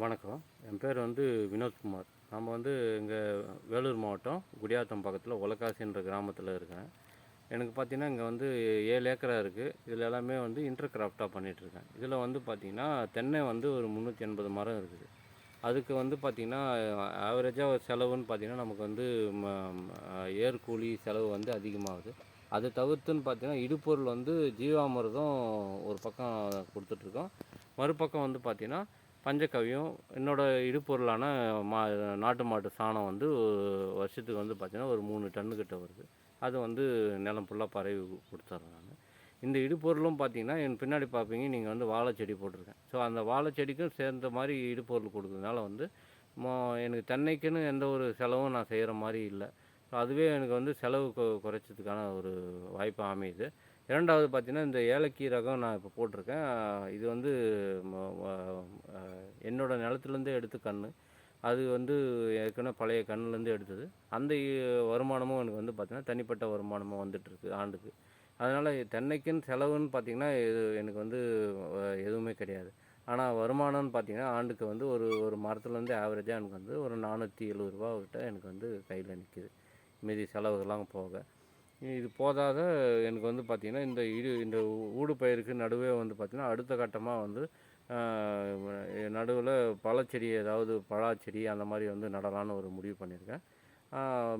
வணக்கம். என் பேர் வந்து வினோத்குமார். நம்ம வந்து இங்கே வேலூர் மாவட்டம் குடியாத்தம் பக்கத்தில் ஒலக்காசின்ற கிராமத்தில் இருக்கேன். எனக்கு பார்த்தீங்கன்னா, இங்கே வந்து 7 ஏக்கரா இருக்குது. இதில் எல்லாமே வந்து இன்டர் கிராஃப்டாக பண்ணிகிட்ருக்கேன். இதில் வந்து பார்த்தீங்கன்னா, தென்னை வந்து ஒரு 380 மரம் இருக்குது. அதுக்கு வந்து பார்த்தீங்கன்னா, ஆவரேஜாக செலவுன்னு பார்த்தீங்கன்னா, நமக்கு வந்து ம ஏர் கூலி செலவு வந்து அதிகமாகுது. அதை தவிர்த்துன்னு பார்த்தீங்கன்னா, இடுபொருள் வந்து ஜீவாமிர்தம் ஒரு பக்கம் கொடுத்துட்ருக்கோம். மறுபக்கம் வந்து பார்த்தீங்கன்னா, பஞ்சகவ்யம் என்னோட இடுபொருளான மா நாட்டு மாட்டு சாணம் வந்து வருஷத்துக்கு வந்து பார்த்திங்கன்னா ஒரு 3 டன்னுக்கிட்ட வருது. அது வந்து நிலம் ஃபுல்லாக பரவி கொடுத்துட்றேன் நான். இந்த இடுபொருளும் பார்த்திங்கன்னா என் பின்னாடி பார்ப்பீங்க நீங்கள் வந்து வாழை செடி போட்டிருக்கேன். ஸோ அந்த வாழை செடிக்கும் சேர்ந்த மாதிரி இடுபொருள் கொடுக்குறதுனால வந்து எனக்கு தென்னைக்குன்னு எந்த ஒரு செலவும் நான் செய்கிற மாதிரி இல்லை. ஸோ அதுவே எனக்கு வந்து செலவு குறைச்சதுக்கான ஒரு வாய்ப்பாக அமையுது. இரண்டாவது பார்த்திங்கன்னா, இந்த ஏலக்கி ரகம் நான் இப்போ போட்டிருக்கேன். இது வந்து என்னோட நிலத்துலேருந்தே எடுத்த கன்று. அது வந்து ஏற்கனவே பழைய கன்றுலேருந்து எடுத்தது. அந்த வருமானமும் எனக்கு வந்து பார்த்திங்கன்னா, தனிப்பட்ட வருமானமும் வந்துட்டுருக்கு ஆண்டுக்கு. அதனால் தென்னைக்குன்னு செலவுன்னு பார்த்திங்கன்னா, இது எனக்கு வந்து எதுவுமே கிடையாது. ஆனால் வருமானம்னு பார்த்திங்கன்னா, ஆண்டுக்கு வந்து ஒரு மரத்துலேருந்து ஆவரேஜாக எனக்கு வந்து ஒரு ரூ. 470 கிட்ட எனக்கு வந்து கையில் நிற்கிது. மீதி செலவுகள்லாம் போக. இது போதாத எனக்கு வந்து பார்த்திங்கன்னா, இந்த ஊடுபயிருக்கு நடுவே வந்து பார்த்திங்கன்னா, அடுத்த கட்டமாக வந்து நடுவில் பழச்செடி ஏதாவது பலாச்செடி அந்த மாதிரி வந்து நடலான்னு ஒரு முடிவு பண்ணியிருக்கேன்.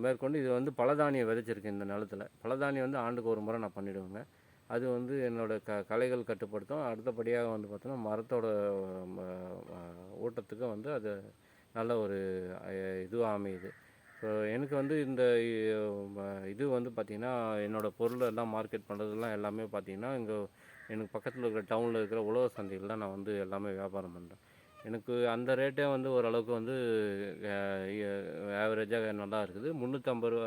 மேற்கொண்டு இது வந்து பலதானியம் விதைச்சிருக்கேன் இந்த நிலத்துல. பலதானியம் வந்து ஆண்டுக்கு ஒரு முறை நான் பண்ணிவிடுவேங்க. அது வந்து என்னோடய களைகள் கட்டுப்படுத்தும். அடுத்தபடியாக வந்து பார்த்தோன்னா மரத்தோட ஊட்டத்துக்கு வந்து அது நல்ல ஒரு இதுவாக அமையுது. ஸோ எனக்கு வந்து இந்த இது வந்து பார்த்திங்கன்னா, என்னோடய பொருள் எல்லாம் மார்க்கெட் பண்ணுறதெல்லாம் எல்லாமே பார்த்திங்கன்னா, எனக்கு பக்கத்தில் இருக்கிற டவுனில் இருக்கிற உழவர் சந்தையில் தான் நான் வந்து எல்லாமே வியாபாரம் பண்ணுறேன். எனக்கு அந்த ரேட்டே வந்து ஓரளவுக்கு வந்து ஆவரேஜாக நல்லா இருக்குது. ரூ. 350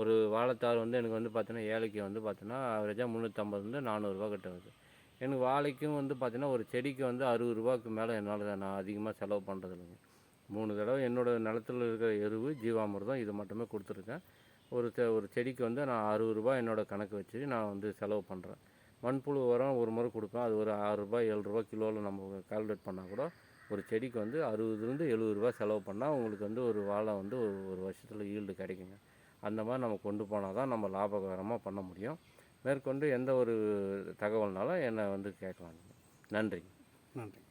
ஒரு வாழைத்தார் வந்து எனக்கு வந்து பார்த்தீங்கன்னா, ஏழைக்கு வந்து பார்த்தீங்கன்னா, ஆவரேஜாக 350 ரூ. 400 கிட்ட வருது. எனக்கு வாழைக்கும் வந்து பார்த்தீங்கன்னா, ஒரு செடிக்கு வந்து ரூ. 60 மேலே என்னால் நான் அதிகமாக செலவு பண்ணுறது இல்லைங்க. 3 தடவை என்னோடய நிலத்துல இருக்கிற எருவு, ஜீவாமிர்தம் இது மட்டுமே கொடுத்துருக்கேன். ஒரு செடிக்கு வந்து நான் ரூ. 60 என்னோடய கணக்கு வச்சு நான் வந்து செலவு பண்ணுறேன். மண்புழு உரம் ஒரு முறை கொடுப்பேன். அது ஒரு ரூ. 6 7 கிலோவில் நம்ம கால்குலேட் பண்ணால் கூட ஒரு செடிக்கு வந்து ரூ. 60லேருந்து ரூ. 70 செலவு பண்ணால் உங்களுக்கு வந்து ஒரு வாழை வந்து ஒரு வருஷத்தில் ஈல்டு கிடைக்குங்க. அந்த மாதிரி நம்ம கொண்டு போனால் தான் நம்ம லாபகரமாக பண்ண முடியும். மேற்கொண்டு எந்த ஒரு தகவல்னாலும் என்னை வந்து கேட்கலாம். நன்றி. நன்றி.